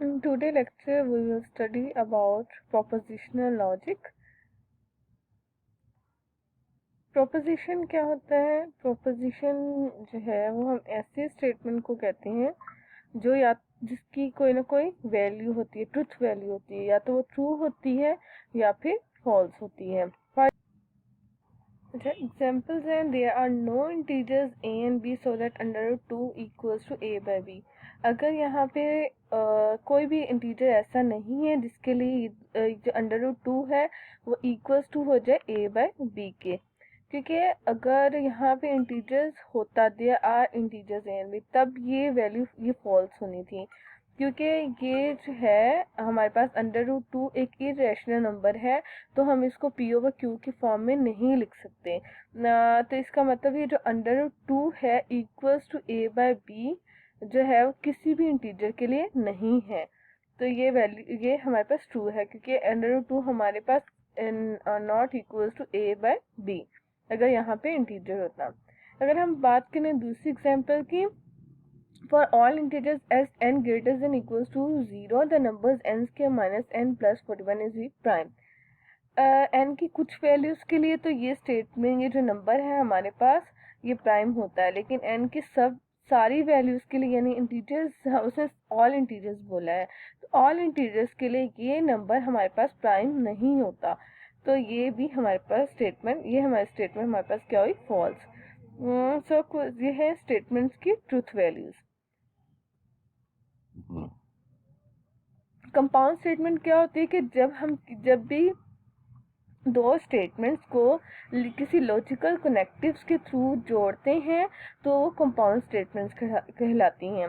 In today's lecture, we will study about propositional logic. Proposition क्या होता है? Proposition जो है वो हम ऐसे स्टेटमेंट को कहते हैं जो या जिसकी कोई ना कोई वैल्यू होती है, ट्रुथ वैल्यू होती है, या तो वो ट्रू होती है या फिर फॉल्स होती है। एग्जाम्पल्स हैं, there are no integers a and b so that under root 2 equals to a by b। अगर यहाँ पे कोई भी इंटीजर ऐसा नहीं है जिसके लिए जो अंडर रूट 2 है वो इक्वल्स टू हो जाए a बाई b के, क्योंकि अगर यहाँ पे इंटीजर्स होता there are integers a and b तब ये वैल्यू ये फॉल्स होनी थी, क्योंकि ये जो है हमारे पास अंडर रूट 2 एक इरेशनल नंबर है, तो हम इसको पी ओवर क्यू की फॉर्म में नहीं लिख सकते। तो इसका मतलब ये जो अंडर रूट 2 है equals to a by b जो है वो किसी भी इंटीजर के लिए नहीं है। तो ये वैल्यू ये हमारे पास ट्रू है, क्योंकि अंडर रूट 2 हमारे पास not equals to a by b अगर यहाँ पे इंटीजर होता। अगर हम बात करें दूसरी एग्जाम्पल की, for all integers as n greater than equals to 0 the numbers n square minus n plus 41 is prime। n की कुछ वैल्यूज के लिए तो ये स्टेटमेंट, ये जो नंबर है हमारे पास ये प्राइम होता है, लेकिन n की सारी वैल्यूज के लिए यानी इंटीजर्स, उसने ऑल इंटीजर्स बोला है, तो ऑल इंटीजर्स के लिए ये नंबर हमारे पास प्राइम नहीं होता। तो ये भी हमारे पास स्टेटमेंट, ये हमारी स्टेटमेंट हमारे पास क्या हुई? फॉल्स। सो ये है स्टेटमेंट्स की ट्रूथ वैल्यूज। कंपाउंड स्टेटमेंट क्या होती है कि जब भी दो स्टेटमेंट्स को किसी लॉजिकल कनेक्टिव्स के थ्रू जोड़ते हैं तो वो कंपाउंड स्टेटमेंट्स कहलाती हैं।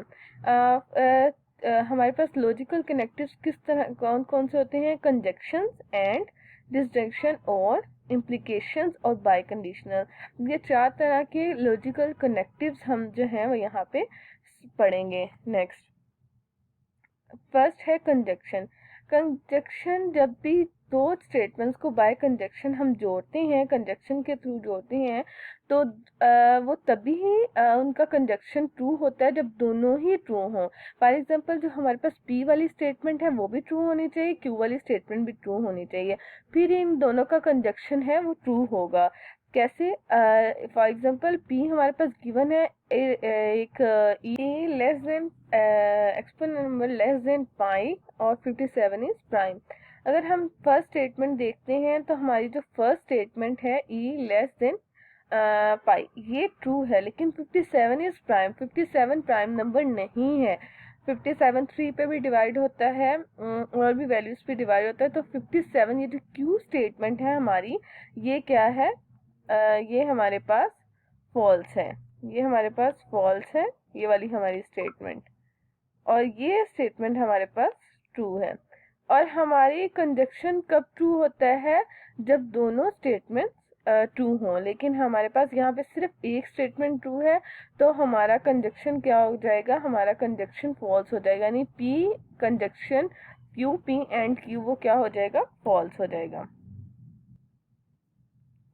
हमारे पास लॉजिकल कनेक्टिव्स किस तरह कौन कौन से होते हैं? कंजक्शंस एंड डिसजंक्शन और इम्प्लीकेशंस और बाय कंडीशनल। ये चार तरह के लॉजिकल कनेक्टिव्स हम जो हैं वो यहाँ पे पढ़ेंगे। नेक्स्ट फर्स्ट है कंजक्शन। कंजक्शन, जब भी दो स्टेटमेंट्स को बाय कंजक्शन हम जोड़ते हैं, कंजक्शन के थ्रू जोड़ते हैं, तो वो तभी उनका कंजक्शन ट्रू होता है जब दोनों ही ट्रू हों। फॉर एग्जांपल जो हमारे पास P वाली स्टेटमेंट है वो भी ट्रू होनी चाहिए, Q वाली स्टेटमेंट भी ट्रू होनी चाहिए, फिर इन दोनों का कंजक्शन है वो ट्रू होगा। कैसे? फॉर एग्जांपल P हमारे पास गिवन है एक e less than exponential number less than pi और 57 इज प्राइम। अगर हम फर्स्ट स्टेटमेंट देखते हैं तो हमारी जो फर्स्ट स्टेटमेंट है e लेस देन पाई ये ट्रू है, लेकिन 57 इज प्राइम। 57 प्राइम नंबर नहीं है। 57 3 पे भी डिवाइड होता है और भी वैल्यूज पे डिवाइड होता है, तो 57 ये जो क्यू स्टेटमेंट है हमारी ये क्या है? ये हमारे पास फॉल्स है, ये हमारे पास फॉल्स है, ये वाली हमारी स्टेटमेंट, और ये स्टेटमेंट हमारे पास ट्रू है। और हमारी कंजक्शन कब ट्रू होता है? जब दोनों स्टेटमेंट्स ट्रू हों, लेकिन हमारे पास यहाँ पे सिर्फ एक स्टेटमेंट ट्रू है, तो हमारा कंजक्शन क्या हो जाएगा? हमारा कंजक्शन फॉल्स हो जाएगा, यानी P conjunction Q, P and Q वो क्या हो जाएगा? फॉल्स हो जाएगा।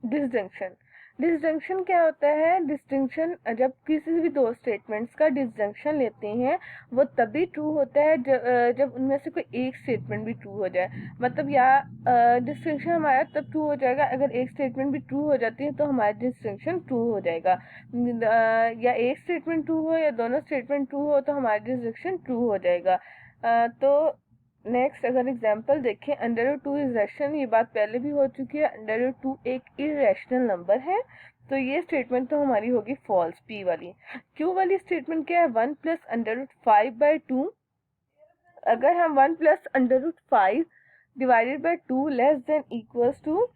डिसजंक्शन। डिसजंक्शन क्या होता है? डिसजंक्शन जब किसी भी दो स्टेटमेंट्स का डिसजंक्शन लेते हैं वो तभी ट्रू होता है जब उनमें से कोई एक स्टेटमेंट भी ट्रू हो जाए। मतलब या डिसजंक्शन हमारा तब ट्रू हो जाएगा अगर एक स्टेटमेंट भी ट्रू हो जाती है तो हमारा डिसजंक्शन ट्रू हो जाएगा। या एक स्टेटमेंट ट्रू हो या दोनों स्टेटमेंट ट्रू हो तो हमारा डिसजंक्शन ट्रू हो जाएगा। तो नेक्स्ट अगर एग्जांपल देखें, अंडर रूट 2 इज रैशनल, ये बात पहले भी हो चुकी है। अंडर रूट 2 एक इरेशनल नंबर है, तो ये स्टेटमेंट तो हमारी होगी फॉल्स, P वाली। Q वाली स्टेटमेंट क्या है? 1 प्लस अंडर रूट 5 बाई 2। अगर हम 1 plus under root 5 divided by 2 less than equals to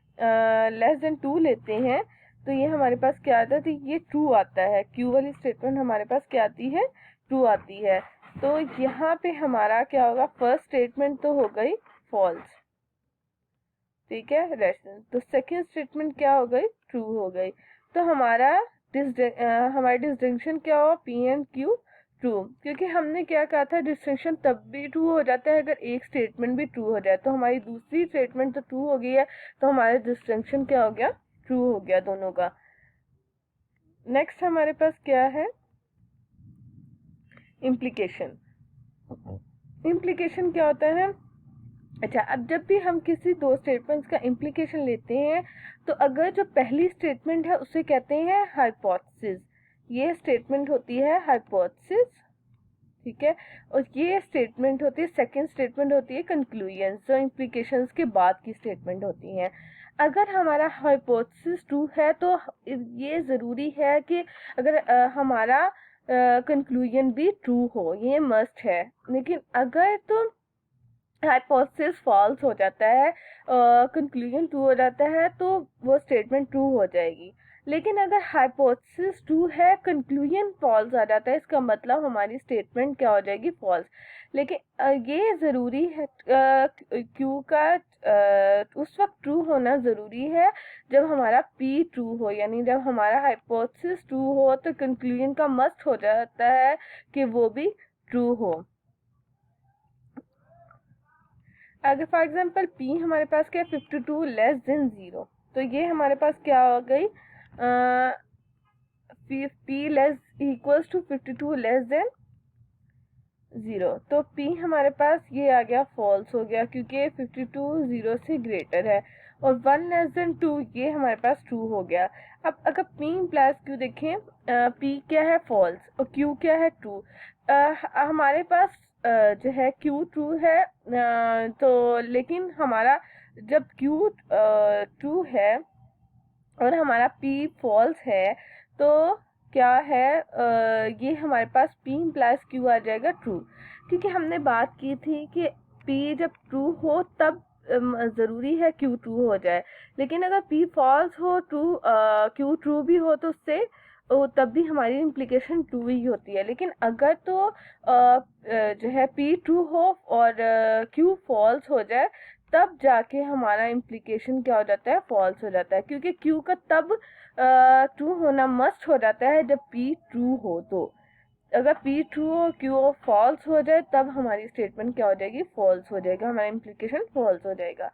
less than 2 लेते हैं तो ये हमारे पास क्या आता है? तो ये ट्रू आता है। Q वाली स्टेटमेंट हमारे पास क्या आती है? ट्रू आती है। तो यहाँ पे हमारा क्या होगा? फर्स्ट स्टेटमेंट तो हो गई फॉल्स, ठीक है, रैशनल। तो सेकंड स्टेटमेंट क्या हो गई? ट्रू हो गई। तो हमारा डिस्टिंक्शन क्या हुआ? P एंड Q ट्रू, क्योंकि हमने क्या कहा था? डिस्टिंक्शन तब भी ट्रू हो जाता है अगर एक स्टेटमेंट भी ट्रू हो जाए। तो हमारी दूसरी स्टेटमेंट तो ट्रू हो गई है, तो हमारा डिस्टिंक्शन क्या हो गया? ट्रू हो गया दोनों का। नेक्स्ट हमारे पास क्या है? इम्प्लीकेशन। इम्प्लीकेशन क्या होता है? अच्छा, अब जब भी हम किसी दो स्टेटमेंट्स का इम्प्लीकेशन लेते हैं तो अगर जो पहली स्टेटमेंट है उसे कहते हैं हाइपोथेसिस, ये स्टेटमेंट होती है हाइपोथेसिस, ठीक है। और ये स्टेटमेंट होती है, सेकंड स्टेटमेंट होती है कंक्लूजन, जो इम्प्लीकेशंस के बाद की स्टेटमेंट होती हैं। अगर हमारा हाइपोथेसिस ट्रू है तो ये ज़रूरी है कि अगर हमारा कंक्लूजन भी ट्रू हो, ये मस्ट है। लेकिन अगर तो हाइपोथेसिस फॉल्स हो जाता है, कंक्लूजन ट्रू हो जाता है, तो वो स्टेटमेंट ट्रू हो जाएगी। लेकिन अगर हाइपोथेसिस ट्रू है, कंक्लूजन फॉल्स आ जाता है, इसका मतलब हमारी स्टेटमेंट क्या हो जाएगी? फॉल्स। लेकिन ये ज़रूरी है, क्यू का उस वक्त ट्रू होना ज़रूरी है जब हमारा पी ट्रू हो, यानी जब हमारा हाइपोथेसिस ट्रू हो तो कंक्लूजन का मस्ट हो जाता है कि वो भी ट्रू हो। अगर फॉर एग्जांपल p हमारे पास क्या है? 52 लेस देन 0, तो ये हमारे पास क्या हो गई? p less equals to 52 less than 0, तो p हमारे पास ये आ गया फॉल्स हो गया, क्योंकि 52 0 से ग्रेटर है। और 1 लेस देन 2 ये हमारे पास ट्रू हो गया। अब अगर p प्लस q देखें, p क्या है? फॉल्स, और q क्या है? ट्रू। हमारे पास जो है q ट्रू है, तो लेकिन हमारा जब q ट्रू है और हमारा p फॉल्स है तो क्या है? ये हमारे पास p प्लस q आ जाएगा ट्रू, क्योंकि हमने बात की थी कि p जब ट्रू हो तब ज़रूरी है q ट्रू हो जाए। लेकिन अगर p फॉल्स हो, q ट्रू भी हो तो उससे तब भी हमारी इम्प्लीकेशन ट्रू ही होती है। लेकिन अगर तो जो है p ट्रू हो और q फॉल्स हो जाए, तब जाके हमारा इम्प्लीकेशन क्या हो जाता है? फॉल्स हो जाता है, क्योंकि q का तब ट्रू होना मस्ट हो जाता है जब p ट्रू हो। तो अगर p ट्रू और q फॉल्स हो जाए तब हमारी स्टेटमेंट क्या हो जाएगी? फॉल्स हो जाएगा, हमारा इम्प्लीकेशन फॉल्स हो जाएगा।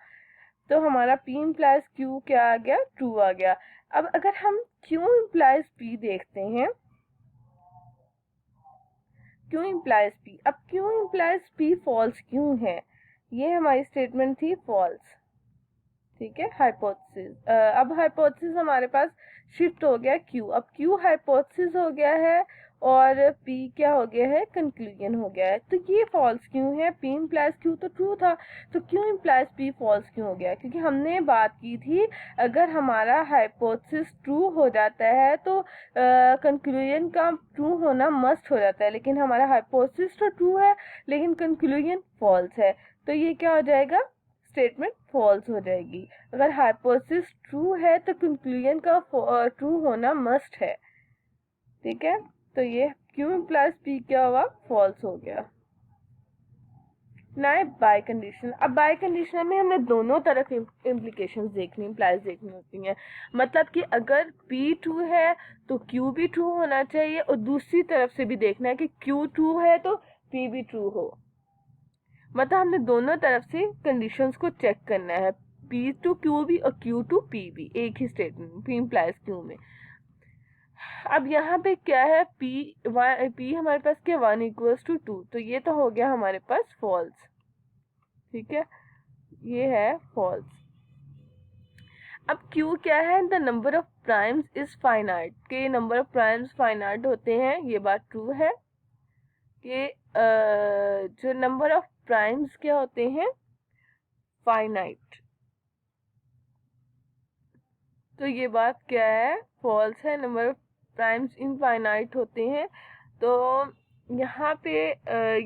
तो हमारा p इम्प्लाइज q क्या आ गया? ट्रू आ गया। अब अगर हम q इम्प्लाइज p देखते हैं, q इम्प्लाइज p, अब q इम्प्लाइज p फॉल्स क्यों है? ये हमारी स्टेटमेंट थी फॉल्स, ठीक है, हाइपोथेसिस। अब हाइपोथेसिस हमारे पास शिफ्ट हो गया q, अब q हाइपोथेसिस हो गया है और p क्या हो गया है? कंक्लूजन हो गया है। तो ये फॉल्स क्यों है? p इम्प्लाइज q तो ट्रू था, तो q इम्प्लाइज p फॉल्स क्यों हो गया? क्योंकि हमने बात की थी अगर हमारा हाइपोथेसिस ट्रू हो जाता है तो कंक्लूजन का ट्रू होना मस्ट हो जाता है। लेकिन हमारा हाइपोथेसिस तो ट्रू है लेकिन कंक्लूजन फॉल्स है, तो ये क्या हो जाएगा? स्टेटमेंट फॉल्स हो जाएगी। अगर हाइपोथेसिस ट्रू है तो कंक्लूजन का ट्रू होना मस्ट है, ठीक है। तो ये q प्लस p क्या हुआ? फॉल्स हो गया। ना बाय कंडीशन, अब बाय कंडीशन में हमने दोनों तरफ इम्प्लीकेशंस देखनी, इम्प्लाइज देखनी होती हैं। मतलब कि अगर p ट्रू है तो q भी ट्रू होना चाहिए, और दूसरी तरफ से भी देखना है कि q ट्रू है तो p भी ट्रू हो। मतलब हमने दोनों तरफ से कंडीशंस को चेक करना है, p टू q भी और q टू p भी, एक ही स्टेटमेंट p इम्प्लाइज q में। अब यहाँ पे क्या है? p हमारे पास क्या? 1 इक्वल्स टू 2, तो ये तो हो गया हमारे पास फॉल्स, ठीक है, ये है फॉल्स। अब q क्या है? The number of primes is finite, के नंबर ऑफ प्राइम्स फाइनाइट होते हैं, ये बात ट्रू है कि जो नंबर ऑफ प्राइम्स क्या होते हैं? फाइनाइट। तो ये बात क्या है? फॉल्स है, नंबर ऑफ प्राइम्स इनफाइनाइट होते हैं। तो यहाँ पे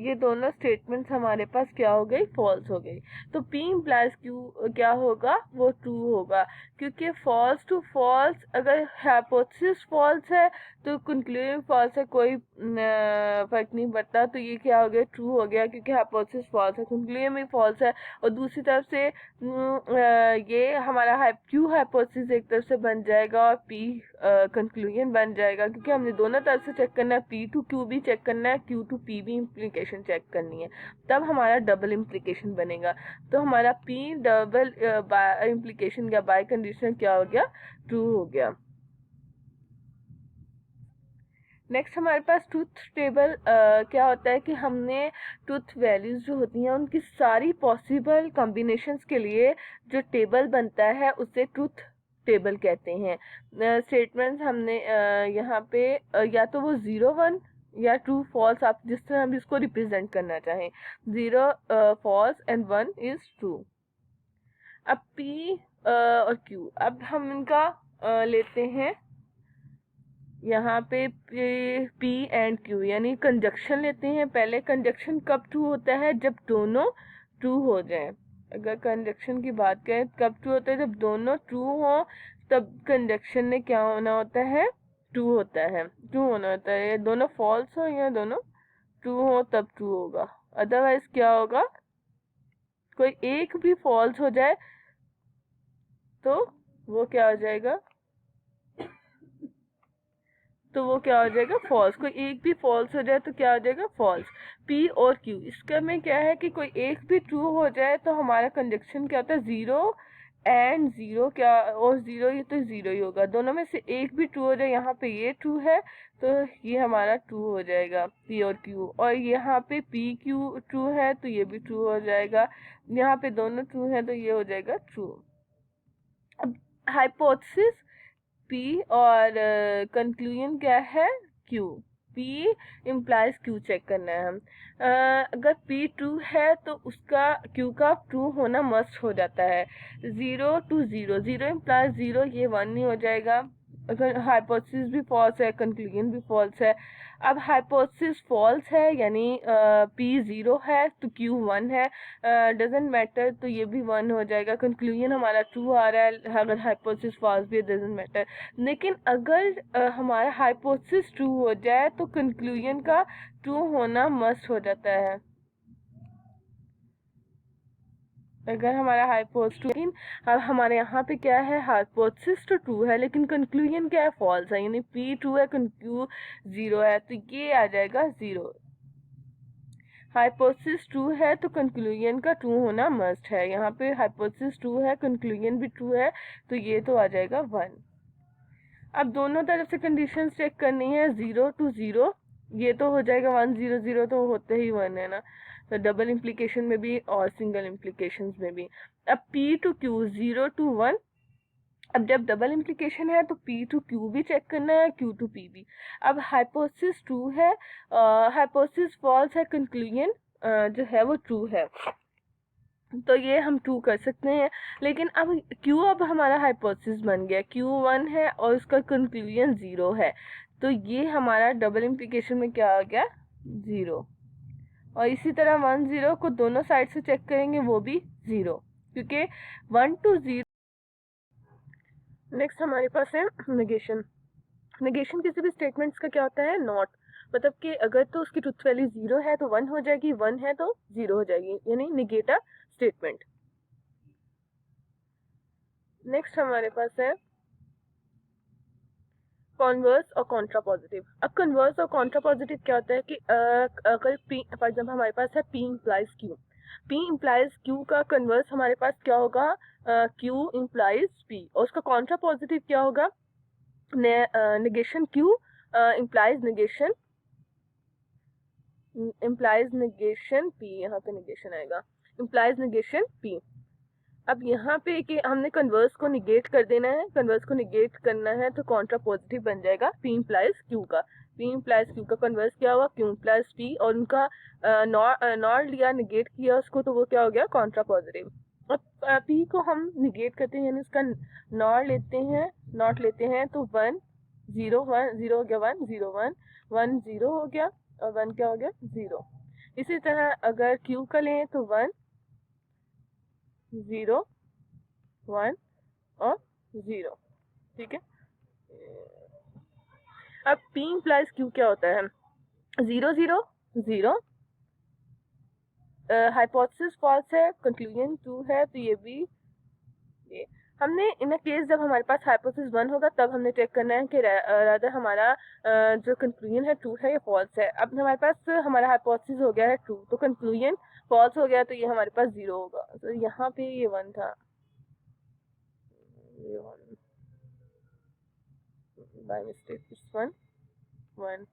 ये दोनों स्टेटमेंट्स हमारे पास क्या हो गई? फॉल्स हो गई। तो p इम्प्लाइज q क्या होगा? वो ट्रू होगा, क्योंकि फॉल्स टू फॉल्स, अगर हाइपोथेसिस फॉल्स है तो कंक्लूजन फॉल्स है, कोई फर्क नहीं पड़ता। तो ये क्या हो गया? ट्रू हो गया, क्योंकि हाइपोथेसिस फॉल्स है, कंक्लूजन भी फॉल्स है। और दूसरी तरफ से ये हमारा q हाइपोथेसिस एक तरफ से बन जाएगा और p कंक्लूजन बन जाएगा, क्योंकि हमने दोनों तरफ से चेक करना है, p टू q भी चेक करना है, q टू p भी इम्प्लीकेशन चेक करनी है, तब हमारा डबल इम्प्लीकेशन बनेगा। तो हमारा p डबल इम्प्लीकेशन का बाय कंडीशन क्या हो गया? ट्रू हो गया। नेक्स्ट हमारे पास ट्रूथ टेबल क्या होता है कि हमने ट्रूथ वैल्यूज जो होती हैं उनकी सारी पॉसिबल कॉम्बिनेशंस के लिए जो टेबल बनता है उसे ट्रूथ टेबल कहते हैं। स्टेटमेंट्स हमने यहाँ पे या तो वो 0 1 या ट्रू फॉल्स, आप जिस तरह भी इसको रिप्रेजेंट करना चाहें, 0 फॉल्स एंड 1 इज ट्रू। अब P और Q, अब हम इनका लेते हैं यहाँ पे P एंड Q यानी कंजक्शन लेते हैं। पहले कंजक्शन कब ट्रू होता है? जब दोनों ट्रू हो जाए। अगर कंजक्शन की बात करें कब ट्रू होता है? जब दोनों ट्रू हो तब कंजक्शन ने क्या होना होता है? ट्रू होता है, ट्रू होना होता है। ये दोनों फॉल्स हो या दोनों ट्रू हो तब ट्रू होगा, अदरवाइज क्या होगा? कोई एक भी फॉल्स हो जाए तो वो क्या हो जाएगा? तो वो क्या हो जाएगा? फॉल्स। कोई एक भी फॉल्स हो जाए तो क्या हो जाएगा? फॉल्स। P और Q, इसका में क्या है कि कोई एक भी ट्रू हो जाए तो हमारा कंजक्शन क्या होता है? 0 एंड 0 क्या, और 0 ये तो 0 ही होगा। दोनों में से एक भी ट्रू हो जाए, यहाँ पे ये ट्रू है तो ये हमारा ट्रू हो जाएगा P और Q, और यहाँ पे P Q ट्रू है तो ये भी ट्रू हो जाएगा। यहाँ पे दोनों ट्रू है तो ये हो जाएगा ट्रू। अब हाइपोथेसिस P और कंक्लूजन क्या है? Q। P implies Q check करना है हम। अगर P ट्रू है तो उसका Q का ट्रू होना मस्ट हो जाता है। 0 to 0, 0 इम्प्लाइज 0, ये 1 नहीं हो जाएगा। अगर हाइपोथेसिस भी फॉल्स है, कंक्लूजन भी फॉल्स है। अब हाइपोथेसिस फॉल्स है यानी P 0 है तो Q 1 है, डजेंट मैटर तो ये भी 1 हो जाएगा। कंक्लूजन हमारा ट्रू आ रहा है, अगर हाइपोथेसिस फॉल्स भी है डजेंट मैटर। लेकिन अगर हमारा हाइपोथेसिस ट्रू हो जाए तो कंक्लूजन का ट्रू होना मस्ट हो जाता है। अगर हमारा हाइपोथेसिस, लेकिन अब हमारे यहाँ पे क्या है? हाइपोथेसिस तो ट्रू है लेकिन कंक्लूजन क्या है? फॉल्स है, यानी P ट्रू है, Q 0 है तो ये आ जाएगा 0। हाइपोथेसिस ट्रू है तो कंक्लूजन का ट्रू होना मस्ट है। यहाँ पे हाइपोथेसिस ट्रू है, कंक्लूजन भी ट्रू है तो ये तो आ जाएगा 1। अब दोनों तरफ से कंडीशन चेक करनी है। 0 to 0 ये तो हो जाएगा 1, 0 0 तो होते ही 1 है ना, तो डबल इम्प्लीकेशन में भी और सिंगल इम्प्लीकेशन में भी। अब P to Q 0 to 1, अब जब डबल इम्प्लीकेशन है तो P to Q भी चेक करना है, Q to P भी। अब हाइपोथेसिस ट्रू है, हाइपोथेसिस फॉल्स है, कंक्लूजन जो है वो ट्रू है, तो ये हम ट्रू कर सकते हैं। लेकिन अब Q अब हमारा हाइपोथेसिस बन गया, Q 1 है और उसका कंक्लूजन 0 है, तो ये हमारा डबल इम्प्लीकेशन में क्या आ गया? 0। और इसी तरह 1 0 को दोनों साइड से चेक करेंगे, वो भी 0, क्योंकि 1 to 0। नेक्स्ट हमारे पास है नेगेशन। नेगेशन किसी भी स्टेटमेंट्स का क्या होता है? नॉट, मतलब कि अगर तो उसकी ट्रुथ वैल्यू 0 है तो 1 हो जाएगी, 1 है तो 0 हो जाएगी, यानी निगेट अ स्टेटमेंट। नेक्स्ट हमारे पास है कॉन्वर्स और कॉन्ट्रा पॉजिटिव। अब कन्वर्स और कॉन्ट्रा पॉजिटिव क्या होता है कि अगर P फॉर एग्जाम्पल हमारे पास है P implies Q, P implies Q का कन्वर्स हमारे पास क्या होगा? Q इम्प्लाइज P, और उसका कॉन्ट्रा पॉजिटिव क्या होगा? Negation Q implies negation P, यहाँ पे नेगेशन आएगा, इम्प्लाइज नेगेशन P। अब यहाँ पे कि हमने कन्वर्स को निगेट कर देना है, कन्वर्स को निगेट करना है तो कॉन्ट्रा पॉजिटिव बन जाएगा P इम्प्लाइज Q का। P इम्प्लाइज Q का कन्वर्स क्या हुआ? Q इम्प्लाइज P, और उनका नॉट लिया, निगेट किया उसको, तो वो क्या हो गया? Contra positive. अब P को हम निगेट करते हैं यानी उसका नॉट लेते हैं तो 1 0 1 0 हो गया, 1 0 1 1 0 हो गया, और 1 क्या हो गया? 0। इसी तरह अगर Q का लें तो 1 0 1 और 0, ठीक है। अब P इम्प्लाइज Q क्या होता है? 0 0 0, हाइपोथेसिस फॉल्स है, कंक्लूजन ट्रू है, तो ये भी ये हमने इन अ केस जब हमारे पास हाइपोथेसिस 1 होगा तब हमने चेक करना है कि रादर हमारा जो कंक्लूजन है ट्रू है या फॉल्स है। अब हमारे पास हमारा हाइपोथेसिस हो गया है ट्रू तो कंक्लूजन फॉल्स हो गया, तो ये हमारे पास 0 होगा। तो यहाँ पे ये 1 था, ये 1 बाय मिस्टेक, 1 1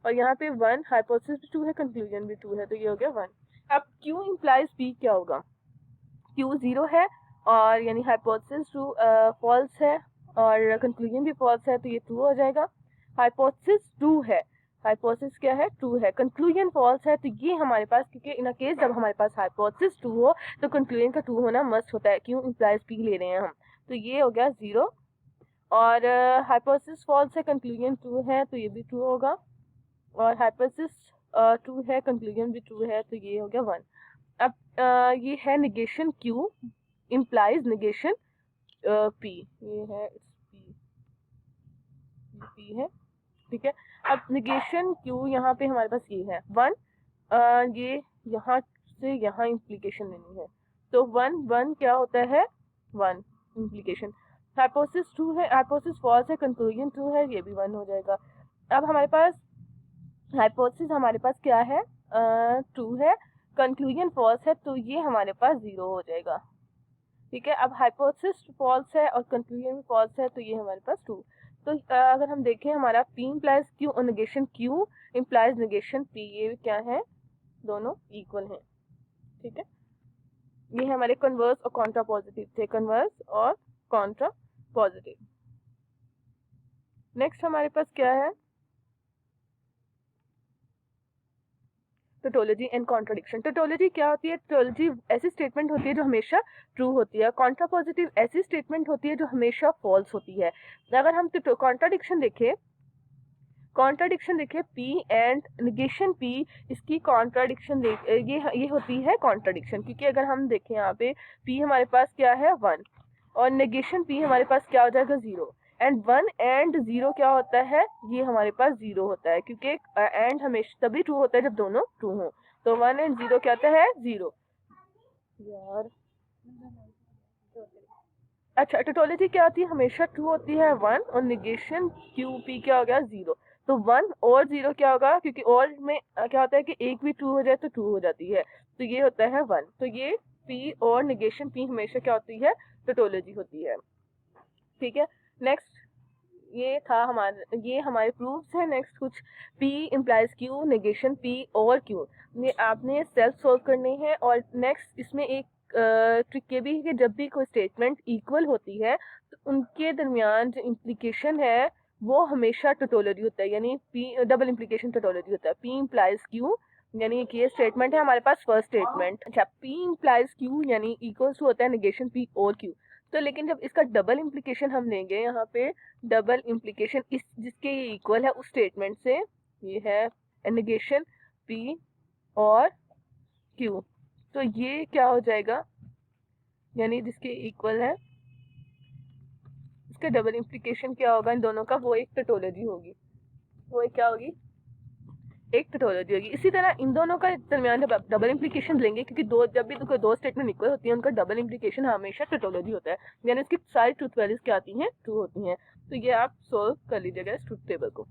और यहाँ पे 1, हाइपोथेसिस भी 2 है, कंक्लूजन भी 2 है, तो ये हो गया 1। अब Q इम्प्लाइज P क्या होगा? Q 0 है और यानी हाइपोथेसिस ट्रू फॉल्स है और कंक्लूजन भी फॉल्स है, तो ये ट्रू हो जाएगा। हाइपोथेसिस ट्रू है, हाइपोथेसिस क्या है? ट्रू है। कंक्लूजन फॉल्स है, तो ये हमारे पास, क्योंकि इन केस जब हमारे पास हाइपोथेसिस ट्रू हो तो कंक्लूजन का ट्रू होना मस्ट होता है। क्यों इम्प्लाइज पी ले रहे हैं हम, तो ये हो गया 0। और हाइपोथेसिस फॉल्स है, कंक्लूजन ट्रू है, तो ये भी ट्रू होगा। और हाइपोथेसिस ट्रू है, कंक्लूजन भी ट्रू है, तो ये हो गया 1। अब ये है negation Q implies negation P, ये है P है, ठीक है। अब निगेशन Q यहाँ पे हमारे पास ये है 1, ये यहाँ से यहाँ इम्प्लीकेशन लेनी है, तो 1 1 क्या होता है? 1 इम्प्लीकेशन। हाइपोथेसिस ट्रू है, हाइपोथेसिस फॉल्स है, कंक्लूजन ट्रू है, ये भी 1 हो जाएगा। अब हमारे पास हाइपोथेसिस हमारे पास क्या है? ट्रू है, कंक्लूजन फॉल्स है, तो ये हमारे पास 0 हो जाएगा, ठीक है। अब हाइपोथेसिस फॉल्स है और कंक्लूजन फॉल्स है, तो ये हमारे पास 2। तो अगर हम देखें हमारा P इम्प्लाइज Q और negation Q implies negation P, ये क्या है? दोनों इक्वल हैं, ठीक है। ये हमारे कन्वर्स और कॉन्ट्रा पॉजिटिव थे, कन्वर्स और कॉन्ट्रा पॉजिटिव। नेक्स्ट हमारे पास क्या है? Tautology and contradiction. टोटोलॉजी क्या होती है? टोटोलॉजी ऐसी स्टेटमेंट होती है जो हमेशा ट्रू होती है। कॉन्ट्रापॉजिटिव ऐसी स्टेटमेंट होती है जो हमेशा फॉल्स होती है। अगर हम कॉन्ट्राडिक्शन देखें, P एंड निगेशन P, इसकी कॉन्ट्राडिक्शन ये होती है कॉन्ट्राडिक्शन, क्योंकि अगर हम देखें यहाँ पे P हमारे पास क्या है? 1 और निगेशन P हमारे पास क्या हो जाएगा? 0। एंड 1 एंड 0 क्या होता है? ये हमारे पास 0 होता है, क्योंकि एंड हमेशा तभी ट्रू होता है जब दोनों ट्रू हो। तो 1 एंड 0 क्या होता है? 0। यार अच्छा, टोटोलॉजी क्या होती है? हमेशा ट्रू होती है 1 और निगेशन QP क्या हो गया? 0। तो 1 और 0 क्या होगा? क्योंकि और में क्या होता है कि एक भी ट्रू हो जाए तो ट्रू हो जाती है, तो ये होता है 1। तो ये P और निगेशन P हमेशा क्या होती है? टोटोलॉजी होती है, ठीक है। नेक्स्ट ये था ये हमारे प्रूफ्स हैं। नेक्स्ट कुछ P implies Q, negation P और Q, ये आपने सेल्फ सोल्व करने हैं। और नेक्स्ट इसमें एक ट्रिक ये भी है कि जब भी कोई स्टेटमेंट इक्वल होती है तो उनके दरमियान जो इम्प्लीकेशन है वो हमेशा टोटोलॉजी होता है, यानी P डबल इम्प्लीकेशन टोटोलॉजी होता है। P इम्प्लाइज Q, यानी कि ये स्टेटमेंट है हमारे पास फर्स्ट स्टेटमेंट। अच्छा, P इम्प्लाइज Q यानी इक्वल्स टू होता है निगेशन P और Q। तो लेकिन जब इसका डबल इम्प्लीकेशन हम लेंगे, यहाँ पे डबल इम्प्लीकेशन इस जिसके ये इक्वल है उस स्टेटमेंट से, ये है निगेशन P और Q, तो ये क्या हो जाएगा? यानी जिसके इक्वल है इसका डबल इम्प्लीकेशन क्या होगा इन दोनों का? वो एक टोटोलॉजी होगी, वो एक क्या होगी? एक टोटोलॉजी होगी। इसी तरह इन दोनों का दरमियान जब डबल इम्प्लीकेशन लेंगे, क्योंकि जब भी दो स्टेटमेंट इक्वल होती है उनका डबल इम्प्लीकेशन हमेशा टोटोलॉजी होता है, यानी उसकी सारी ट्रूथ वैल्यूज क्या आती हैं? ट्रू होती हैं। तो ये आप सोल्व कर लीजिएगा इस ट्रूथ टेबल को।